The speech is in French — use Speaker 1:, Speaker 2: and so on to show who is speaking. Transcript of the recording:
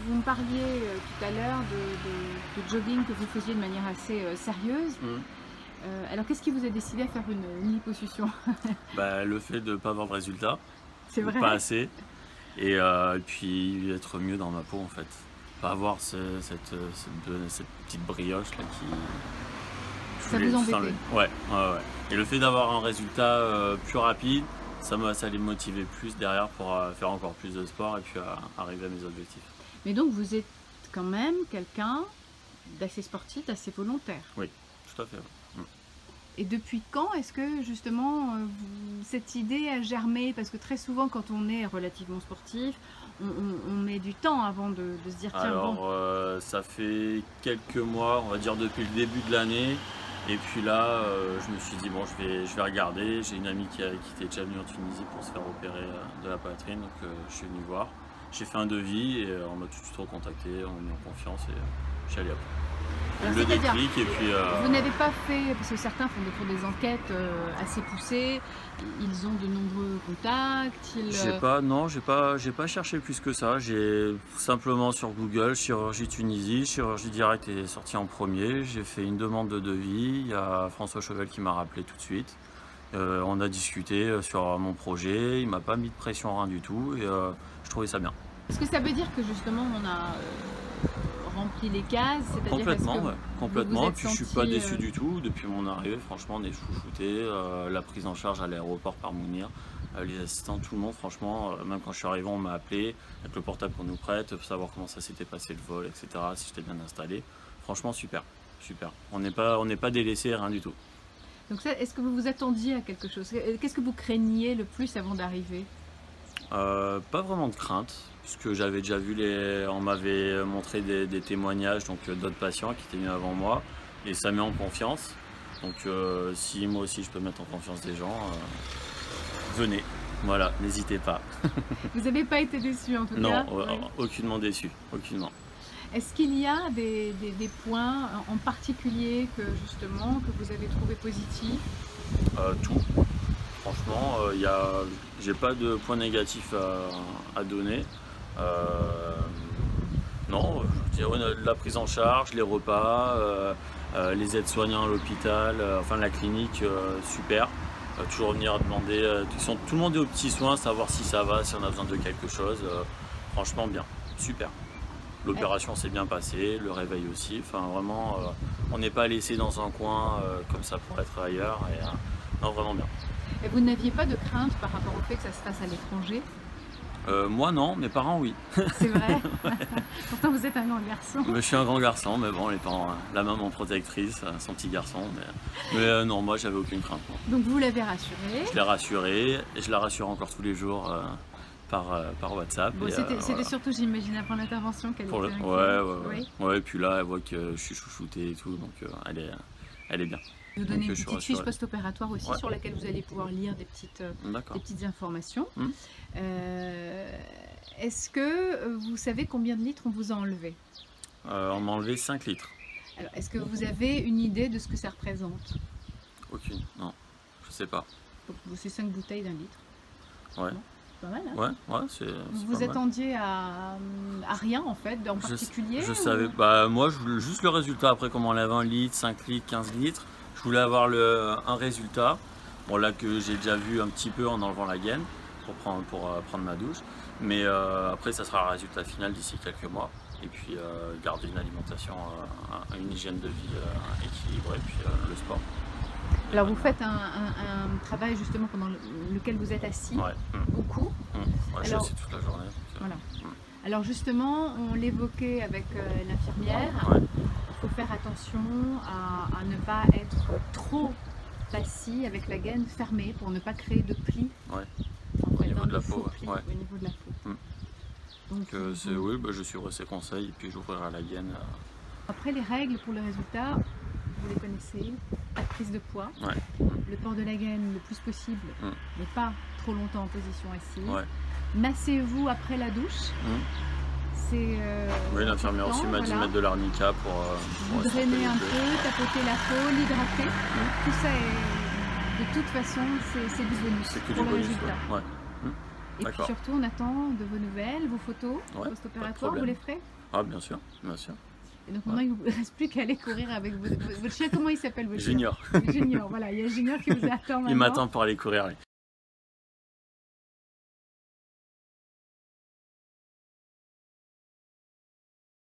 Speaker 1: vous me parliez tout à l'heure de jogging que vous faisiez de manière assez sérieuse. Alors qu'est-ce qui vous a décidé à faire une liposuction?
Speaker 2: Bah, le fait de ne pas avoir de résultat,
Speaker 1: C'est
Speaker 2: ou
Speaker 1: vrai?
Speaker 2: pas assez, et puis être mieux dans ma peau en fait. Pas avoir cette petite brioche là qui...
Speaker 1: Ça vous embêtait?
Speaker 2: Ouais. Et le fait d'avoir un résultat plus rapide, ça allait me motiver plus derrière pour faire encore plus de sport et puis arriver à mes objectifs.
Speaker 1: Mais donc vous êtes quand même quelqu'un d'assez sportif, d'assez volontaire.
Speaker 2: Oui, tout à fait.
Speaker 1: Et depuis quand est-ce que justement cette idée a germé? Parce que très souvent quand on est relativement sportif, on met du temps avant de se dire tiens
Speaker 2: Alors
Speaker 1: bon.
Speaker 2: ça fait quelques mois, on va dire depuis le début de l'année. Et puis là, je me suis dit bon, je vais regarder. J'ai une amie qui était déjà venue en Tunisie pour se faire opérer de la poitrine, donc je suis venu voir. J'ai fait un devis et on m'a tout de suite recontacté, on m'a mis en confiance et je suis allé après. Le déclic et puis...
Speaker 1: Vous n'avez pas fait, parce que certains font des enquêtes assez poussées, ils ont de nombreux contacts,
Speaker 2: j'ai pas cherché plus que ça. J'ai simplement sur Google, chirurgie Tunisie, chirurgie directe est sorti en premier. J'ai fait une demande de devis, il y a François Chauvel qui m'a rappelé tout de suite. On a discuté sur mon projet, il m'a pas mis de pression, rien du tout, et je trouvais ça bien.
Speaker 1: Est-ce que ça veut dire que justement on a rempli les cases?
Speaker 2: Complètement, ouais. Complètement. Puis je suis pas déçu
Speaker 1: du
Speaker 2: du tout. Depuis mon arrivée, franchement, on est chouchoutés. La prise en charge à l'aéroport par Mounir, les assistants, tout le monde, franchement, même quand je suis arrivé, on m'a appelé avec le portable qu'on nous prête, pour savoir comment ça s'était passé le vol, etc. Si j'étais bien installé. Franchement, super, super. On n'est pas délaissé, rien du tout.
Speaker 1: Donc ça, est-ce que vous vous attendiez à quelque chose? Qu'est-ce que vous craigniez le plus avant d'arriver?
Speaker 2: Pas vraiment de crainte, puisque j'avais déjà vu on m'avait montré des témoignages donc d'autres patients qui étaient venus avant moi, et ça met en confiance. Donc si moi aussi je peux mettre en confiance des gens, venez, voilà, n'hésitez pas.
Speaker 1: Vous n'avez pas été déçu en tout cas?
Speaker 2: Non,
Speaker 1: Oui.
Speaker 2: aucunement déçu, aucunement.
Speaker 1: Est-ce qu'il y a des points en particulier que vous avez trouvé positifs?
Speaker 2: Tout. Franchement, j'ai pas de point négatif à donner. Non, je dirais la prise en charge, les repas, les aides-soignants à l'hôpital, enfin la clinique, super. Toujours venir demander, tout le monde est aux petits soins, savoir si ça va, si on a besoin de quelque chose. Franchement bien, super. L'opération s'est bien passée, le réveil aussi. Enfin vraiment, on n'est pas laissé dans un coin comme ça pour être ailleurs. Non, vraiment bien.
Speaker 1: Et vous n'aviez pas de crainte par rapport au fait que ça se fasse à l'étranger?
Speaker 2: Moi non, mes parents oui.
Speaker 1: C'est vrai. Pourtant vous êtes un grand garçon.
Speaker 2: Je suis un grand garçon, mais bon, les parents, la maman protectrice, son petit garçon. Mais non, moi j'avais aucune crainte. Non.
Speaker 1: Donc vous l'avez rassuré?
Speaker 2: Je l'ai rassuré, et je la rassure encore tous les jours par WhatsApp.
Speaker 1: Bon, c'était
Speaker 2: voilà.
Speaker 1: surtout, j'imagine, après l'intervention qu'elle était inquiète.
Speaker 2: Ouais, et puis là, elle voit que je suis chouchouté et tout, donc elle est bien.
Speaker 1: Je vais vous donner une petite fiche post-opératoire aussi,
Speaker 2: ouais,
Speaker 1: sur laquelle vous allez pouvoir lire des petites informations. Est-ce que vous savez combien de litres on vous a enlevé?
Speaker 2: On m'a enlevé 5 litres.
Speaker 1: Alors, est-ce que vous avez une idée de ce que ça représente?
Speaker 2: Aucune, non, je sais pas.
Speaker 1: Donc, c'est 5 bouteilles d'un litre.
Speaker 2: Ouais.
Speaker 1: Bon, c'est pas mal, hein?
Speaker 2: Ouais, c'est
Speaker 1: vous vous attendiez à rien en fait, en particulier?
Speaker 2: Je savais, moi je voulais juste le résultat. Après, comment on enlève 1 litre, 5 litres, 15 litres. Je voulais avoir un résultat, bon là que j'ai déjà vu un petit peu en enlevant la gaine pour prendre ma douche, mais après ça sera le résultat final d'ici quelques mois, et puis garder une alimentation, une hygiène de vie équilibrée, et puis le sport.
Speaker 1: Alors vous faites un travail justement pendant lequel vous êtes assis, beaucoup.
Speaker 2: Ouais, je suis assis toute la journée.
Speaker 1: Voilà. Alors justement, on l'évoquait avec l'infirmière. Il faut faire attention à ne pas être trop assis avec la gaine fermée pour ne pas créer de plis
Speaker 2: au niveau de la peau.
Speaker 1: Au niveau de la peau.
Speaker 2: Donc oui, je suivrai ses conseils et puis j'ouvrirai la gaine.
Speaker 1: Après les règles pour le résultat, vous les connaissez, pas de prise de poids, le port de la gaine le plus possible, mais pas trop longtemps en position assise. Massez-vous après la douche.
Speaker 2: Oui, l'infirmière aussi m'a dit de mettre de l'arnica pour
Speaker 1: drainer un peu, tapoter la peau, l'hydrater. Tout ça de toute façon, c'est du bonus pour le résultat. Et puis surtout, on attend de vos nouvelles. vos photos post-opératoires, vous les ferez?
Speaker 2: Ah, bien sûr, bien sûr.
Speaker 1: Et donc maintenant, il ne vous reste plus qu'à aller courir avec votre chien. Comment il s'appelle votre
Speaker 2: Junior.
Speaker 1: chien? Junior, voilà. Il y a Junior qui vous attend maintenant.
Speaker 2: Il m'attend pour aller courir.